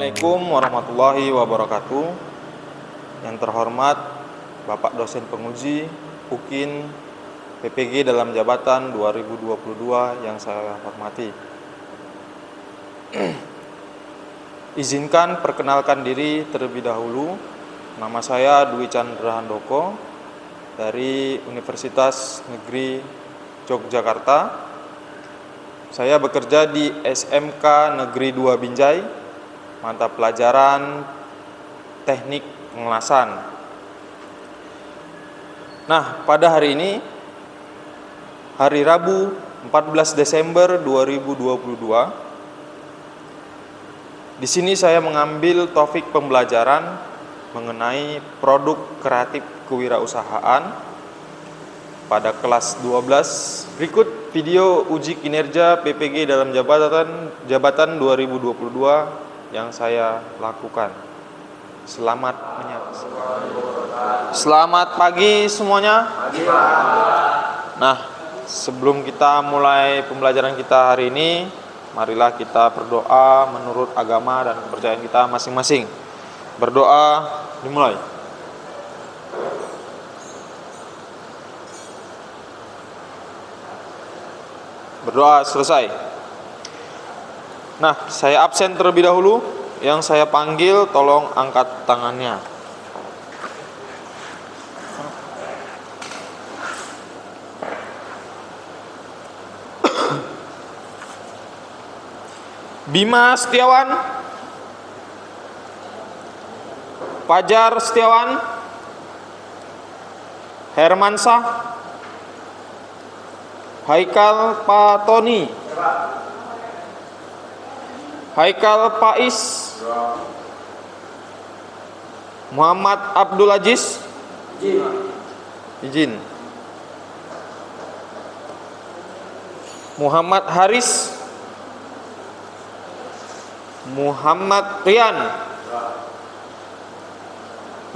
Assalamualaikum warahmatullahi wabarakatuh. Yang terhormat Bapak dosen penguji UKIN PPG dalam jabatan 2022 yang saya hormati. Izinkan perkenalkan diri terlebih dahulu. Nama saya Dwi Chandra Handoko dari Universitas Negeri Yogyakarta. Saya bekerja di SMK Negeri 2 Binjai, mata pelajaran teknik pengelasan. Nah, pada hari ini, hari Rabu 14 Desember 2022, di sini saya mengambil topik pembelajaran mengenai produk kreatif kewirausahaan pada kelas 12. Berikut video uji kinerja PPG dalam jabatan 2022 yang saya lakukan. Selamat menyaksikan. Selamat pagi semuanya. Nah, sebelum kita mulai pembelajaran kita hari ini, marilah kita berdoa menurut agama dan kepercayaan kita masing-masing. Berdoa dimulai. Berdoa selesai. Nah, saya absen terlebih dahulu. Yang saya panggil tolong angkat tangannya. Bima Setiawan, Fajar Setiawan, Hermansyah, Haikal Patoni, Haikal Pais, Muhammad Abdul Aziz, izin, Muhammad Haris, Muhammad Rian,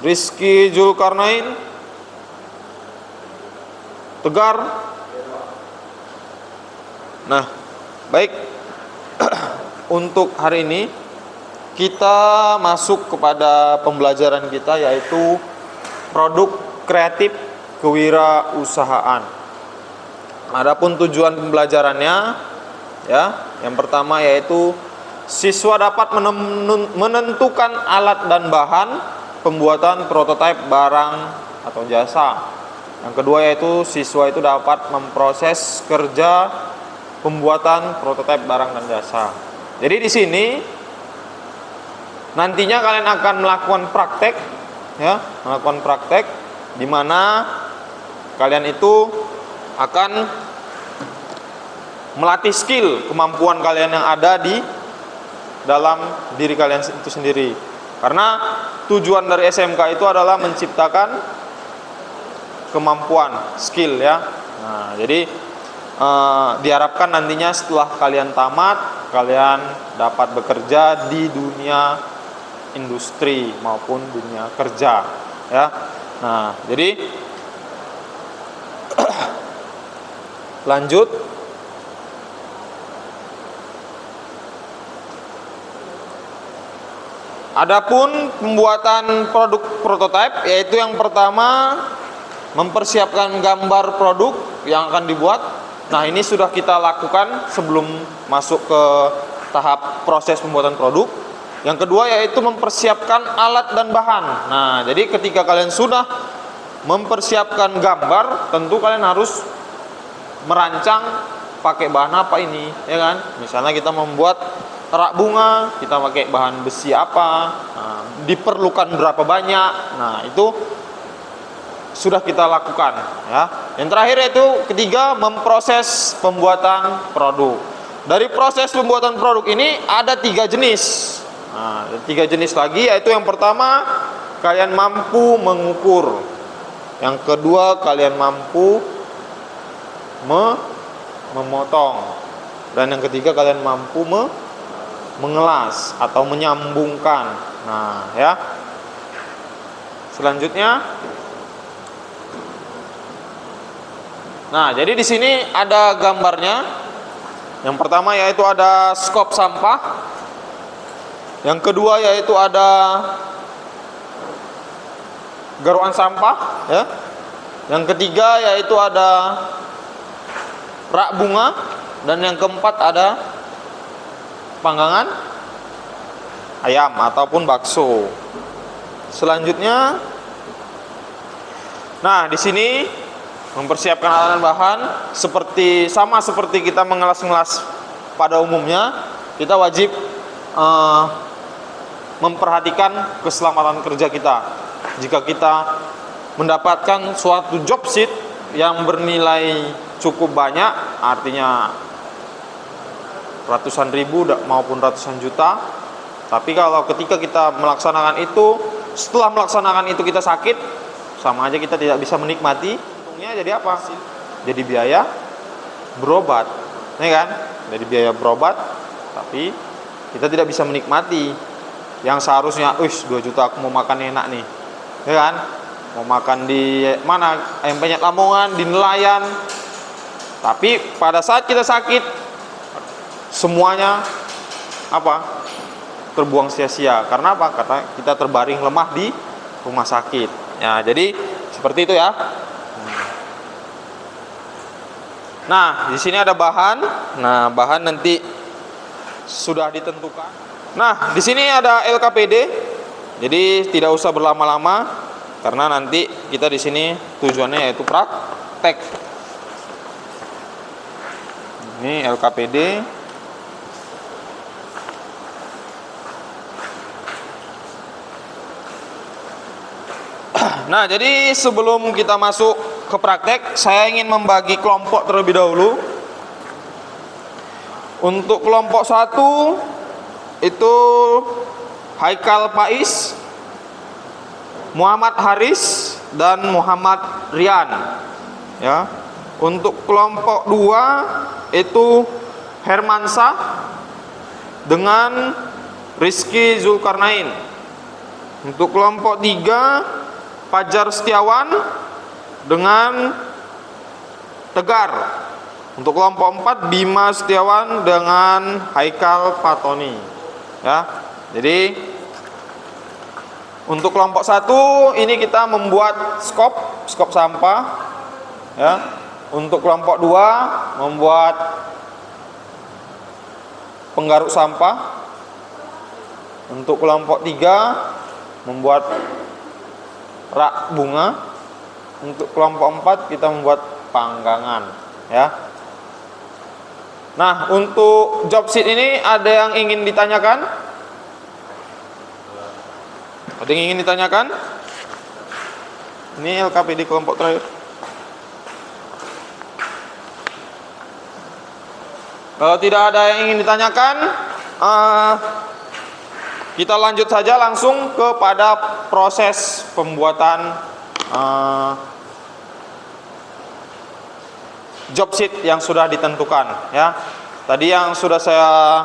Rizky Zulkarnain, Tegar. Nah, baik. Untuk hari ini kita masuk kepada pembelajaran kita, yaitu produk kreatif kewirausahaan. Adapun tujuan pembelajarannya, ya, yang pertama yaitu siswa dapat menentukan alat dan bahan pembuatan prototipe barang atau jasa. Yang kedua yaitu siswa itu dapat memproses kerja pembuatan prototipe barang dan jasa. Jadi di sini nantinya kalian akan melakukan praktek, ya, melakukan praktek di mana kalian itu akan melatih skill, kemampuan kalian yang ada di dalam diri kalian itu sendiri. Karena tujuan dari SMK itu adalah menciptakan kemampuan, skill, ya. Nah, jadi diharapkan nantinya setelah kalian tamat, kalian dapat bekerja di dunia industri maupun dunia kerja, ya. Nah, jadi lanjut. Adapun pembuatan produk prototipe, yaitu yang pertama mempersiapkan gambar produk yang akan dibuat. Nah, ini sudah kita lakukan sebelum masuk ke tahap proses pembuatan produk. Yang kedua yaitu mempersiapkan alat dan bahan. Nah, jadi ketika kalian sudah mempersiapkan gambar, tentu kalian harus merancang pakai bahan apa ini, ya kan? Misalnya kita membuat rak bunga, kita pakai bahan besi apa, nah, diperlukan berapa banyak. Nah, itu sudah kita lakukan, ya. Yang terakhir yaitu ketiga, memproses pembuatan produk. Dari proses pembuatan produk ini ada 3 jenis. Nah, 3 jenis lagi, yaitu yang pertama kalian mampu mengukur, yang kedua kalian mampu memotong, dan yang ketiga kalian mampu mengelas atau menyambungkan. Nah, ya. Selanjutnya, nah, jadi di sini ada gambarnya. Yang pertama yaitu ada skop sampah. Yang kedua yaitu ada garuan sampah, ya. Yang ketiga yaitu ada rak bunga, dan yang keempat ada panggangan ayam ataupun bakso. Selanjutnya, nah di sini mempersiapkan alat dan bahan sama seperti kita mengelas-ngelas pada umumnya, kita wajib memperhatikan keselamatan kerja kita. Jika kita mendapatkan suatu job sheet yang bernilai cukup banyak, artinya ratusan ribu maupun ratusan juta, tapi kalau ketika kita melaksanakan itu, setelah melaksanakan itu kita sakit, sama aja kita tidak bisa menikmati. Untungnya jadi apa? Jadi biaya berobat, ya kan? Jadi biaya berobat, tapi kita tidak bisa menikmati yang seharusnya, 2 juta aku mau makan enak nih, ya kan? Mau makan di mana? Ayam Penyet Lamongan, di Nelayan. Tapi pada saat kita sakit, semuanya apa? Terbuang sia-sia. Karena apa? Karena kita terbaring lemah di rumah sakit. Ya, jadi seperti itu ya. Nah, di sini ada bahan. Nah, bahan nanti sudah ditentukan. Nah, di sini ada LKPD. Jadi tidak usah berlama-lama karena nanti kita di sini tujuannya yaitu praktek. Ini LKPD. Nah, jadi sebelum kita masuk ke praktek, saya ingin membagi kelompok terlebih dahulu. Untuk kelompok 1 itu Haikal Faiz, Muhammad Haris, dan Muhammad Rian. Ya. Untuk kelompok 2 itu Hermansyah dengan Rizky Zulkarnain. Untuk kelompok 3 Fajar Setiawan dengan Tegar. Untuk kelompok 4 Bima Setiawan dengan Haikal Fatoni. Ya. Jadi untuk kelompok 1 ini kita membuat skop sampah, ya. Untuk kelompok 2 membuat penggaruk sampah. Untuk kelompok 3 membuat rak bunga. Untuk kelompok 4 kita membuat panggangan, ya. Nah, untuk job sheet ini ada yang ingin ditanyakan? Ada yang ingin ditanyakan? Ini LKPD kelompok terakhir. Kalau tidak ada yang ingin ditanyakan, kita lanjut saja langsung kepada proses pembuatan job sheet yang sudah ditentukan, ya. Tadi yang sudah saya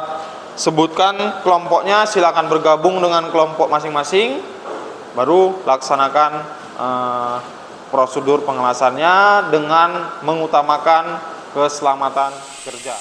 sebutkan kelompoknya, silakan bergabung dengan kelompok masing-masing, baru laksanakan prosedur pengelasannya dengan mengutamakan keselamatan kerja.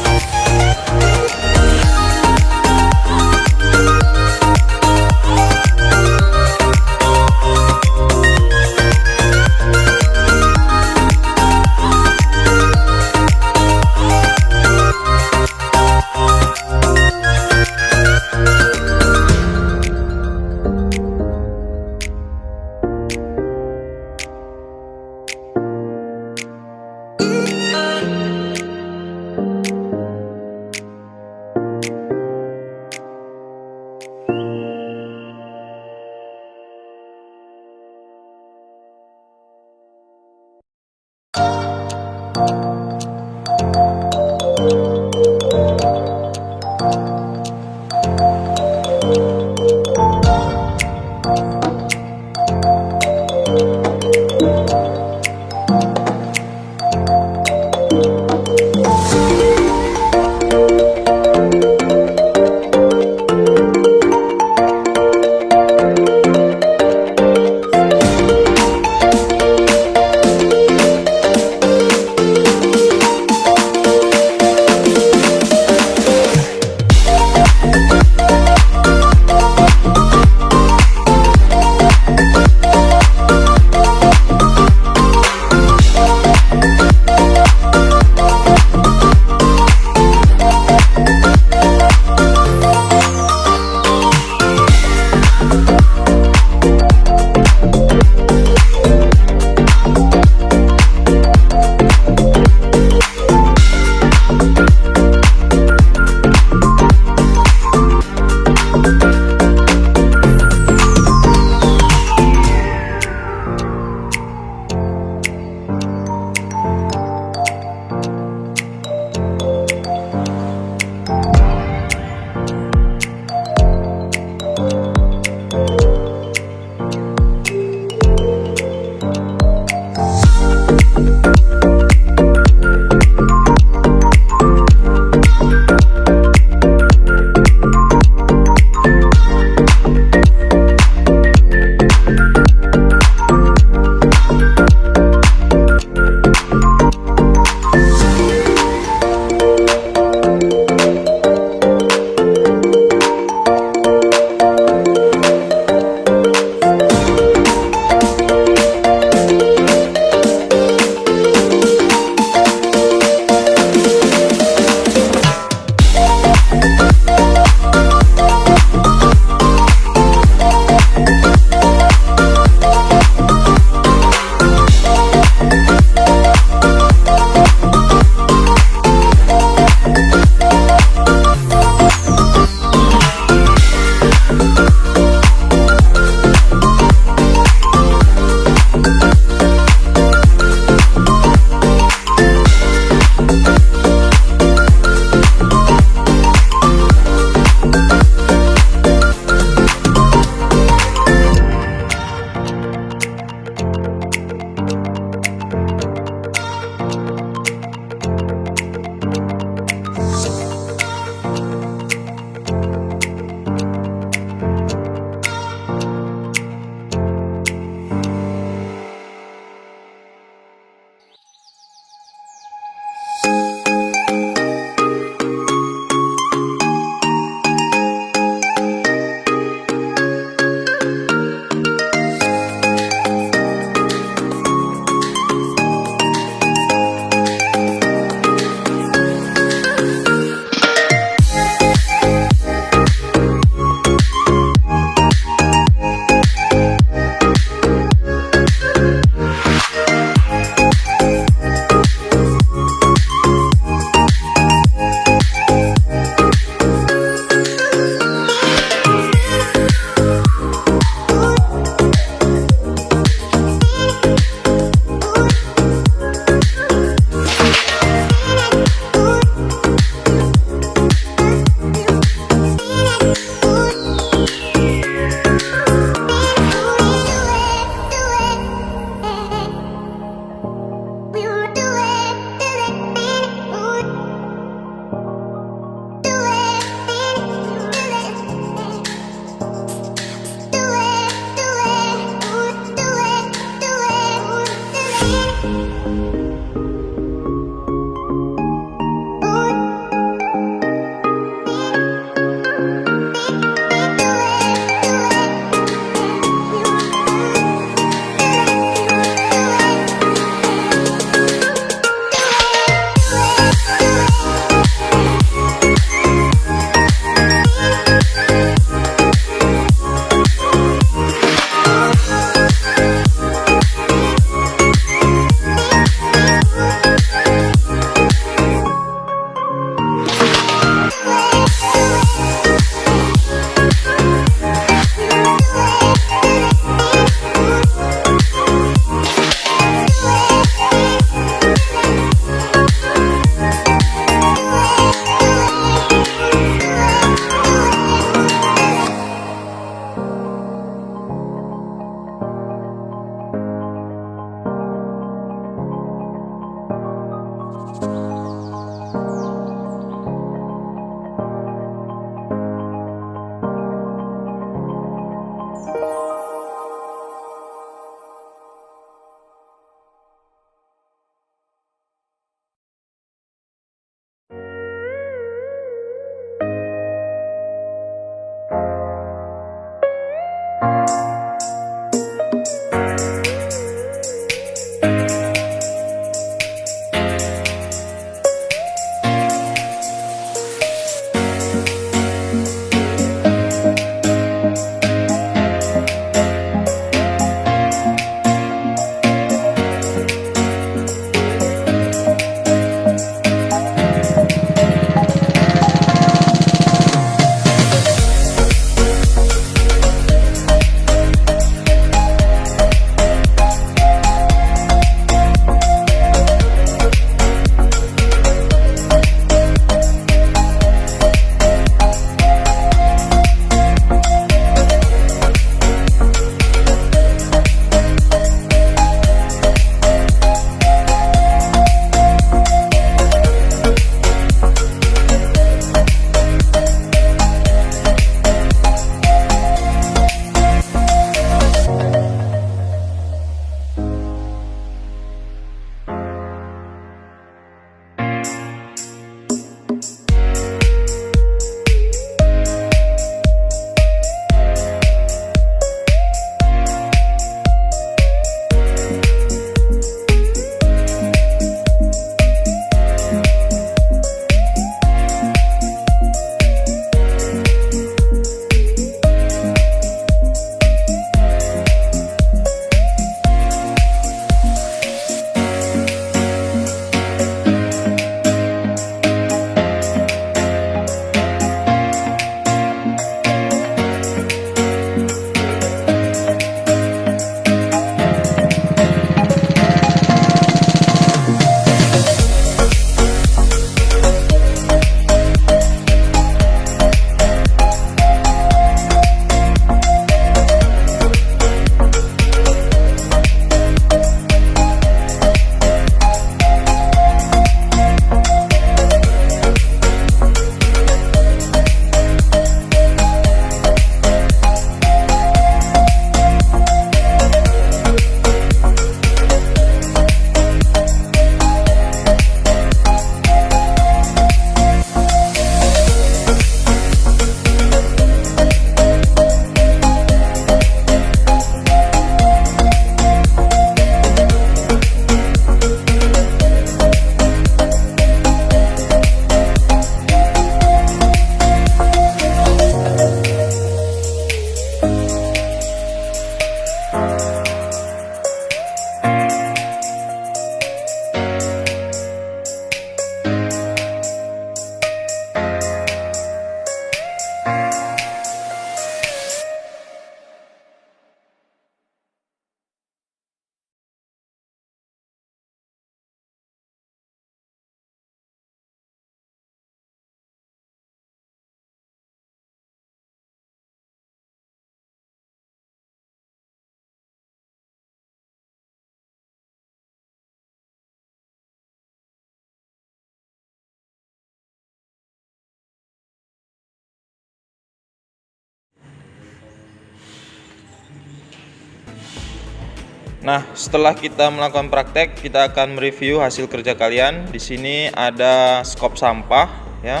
Nah, setelah kita melakukan praktek, kita akan mereview hasil kerja kalian. Di sini ada skop sampah, ya.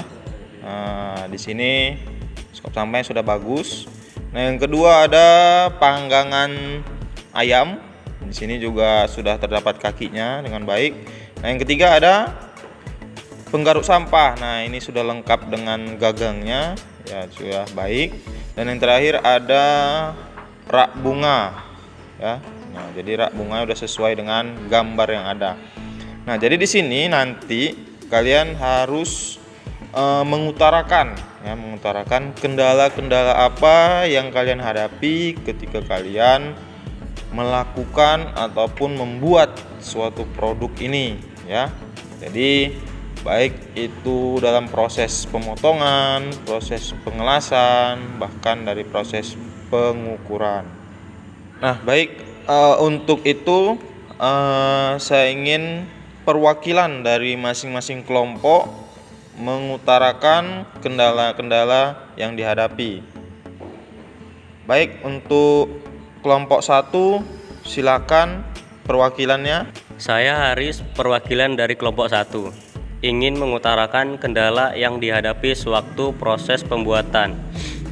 Nah, di sini skop sampahnya sudah bagus. Nah, yang kedua ada panggangan ayam. Di sini juga sudah terdapat kakinya dengan baik. Nah, yang ketiga ada penggaruk sampah. Nah, ini sudah lengkap dengan gagangnya, ya sudah baik. Dan yang terakhir ada rak bunga, ya. Nah, jadi rak bunga udah sesuai dengan gambar yang ada. Nah, jadi di sini nanti kalian harus mengutarakan kendala-kendala apa yang kalian hadapi ketika kalian melakukan ataupun membuat suatu produk ini, ya. Jadi baik itu dalam proses pemotongan, proses pengelasan, bahkan dari proses pengukuran. Nah, baik. Untuk itu saya ingin perwakilan dari masing-masing kelompok mengutarakan kendala-kendala yang dihadapi. Baik, untuk kelompok 1 silakan perwakilannya. Saya Haris, perwakilan dari kelompok 1. Ingin mengutarakan kendala yang dihadapi sewaktu proses pembuatan,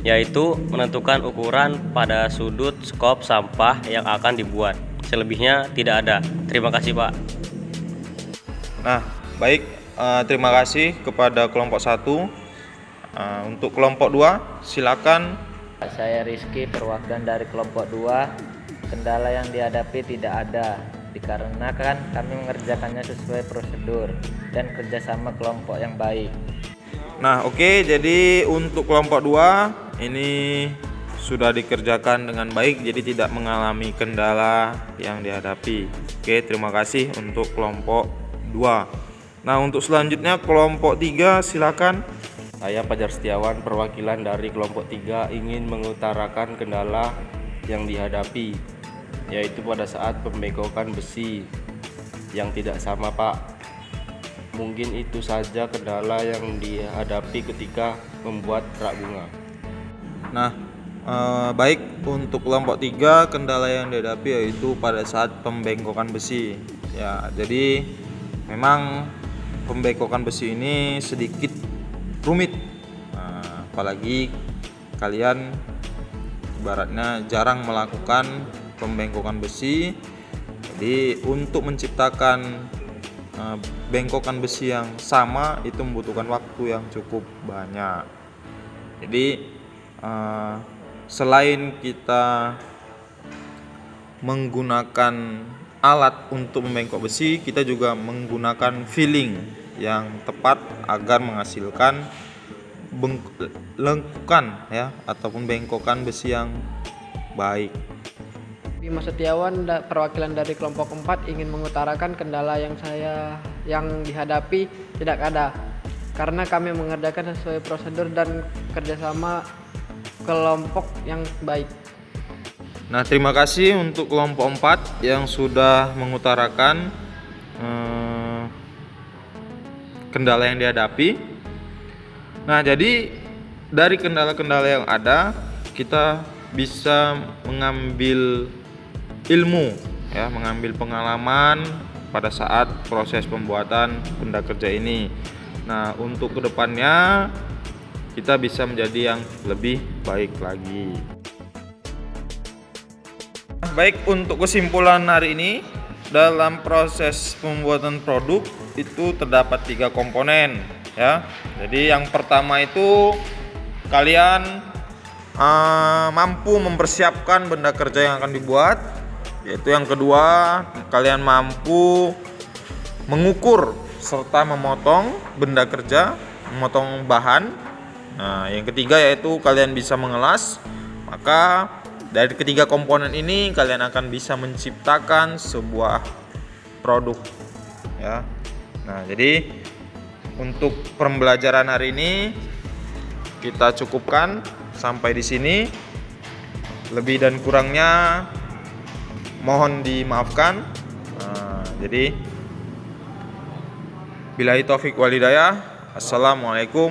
yaitu menentukan ukuran pada sudut skop sampah yang akan dibuat. Selebihnya tidak ada. Terima kasih, Pak. Nah, baik, terima kasih kepada kelompok 1. Untuk kelompok 2 silakan. Saya Rizky, perwakilan dari kelompok 2. Kendala yang dihadapi tidak ada, dikarenakan kami mengerjakannya sesuai prosedur dan kerjasama kelompok yang baik. Nah, oke, jadi untuk kelompok 2 ini sudah dikerjakan dengan baik, jadi tidak mengalami kendala yang dihadapi. Oke, terima kasih untuk kelompok 2. Nah, untuk selanjutnya kelompok 3 silakan. Saya Fajar Setiawan, perwakilan dari kelompok 3, ingin mengutarakan kendala yang dihadapi, yaitu pada saat pembengkokan besi yang tidak sama, Pak. Mungkin itu saja kendala yang dihadapi ketika membuat rak bunga. Nah, baik, untuk kelompok 3 kendala yang dihadapi yaitu pada saat pembengkokan besi. Ya, jadi memang pembengkokan besi ini sedikit rumit. Nah, apalagi kalian ibaratnya jarang melakukan pembengkokan besi. Jadi untuk menciptakan bengkokan besi yang sama itu membutuhkan waktu yang cukup banyak. Jadi selain kita menggunakan alat untuk membengkok besi, kita juga menggunakan filling yang tepat agar menghasilkan lengkukan, ya, ataupun bengkokan besi yang baik. Bima Setiawan, perwakilan dari kelompok 4, ingin mengutarakan kendala yang dihadapi tidak ada, karena kami mengerjakan sesuai prosedur dan kerjasama kelompok yang baik. Nah, terima kasih untuk kelompok 4 yang sudah mengutarakan kendala yang dihadapi. Nah, jadi dari kendala-kendala yang ada, kita bisa mengambil ilmu, ya, mengambil pengalaman pada saat proses pembuatan benda kerja ini. Nah, untuk kedepannya kita bisa menjadi yang lebih baik lagi. Baik, untuk kesimpulan hari ini, dalam proses pembuatan produk itu terdapat 3 komponen, ya. Jadi yang pertama itu kalian mampu mempersiapkan benda kerja yang akan dibuat. Yaitu yang kedua, kalian mampu mengukur serta memotong benda kerja, memotong bahan. Nah, yang ketiga yaitu kalian bisa mengelas. Maka dari ketiga komponen ini kalian akan bisa menciptakan sebuah produk, ya. Nah, jadi untuk pembelajaran hari ini kita cukupkan sampai di sini. Lebih dan kurangnya mohon dimaafkan. Jadi billahi taufik wal hidayah. Assalamualaikum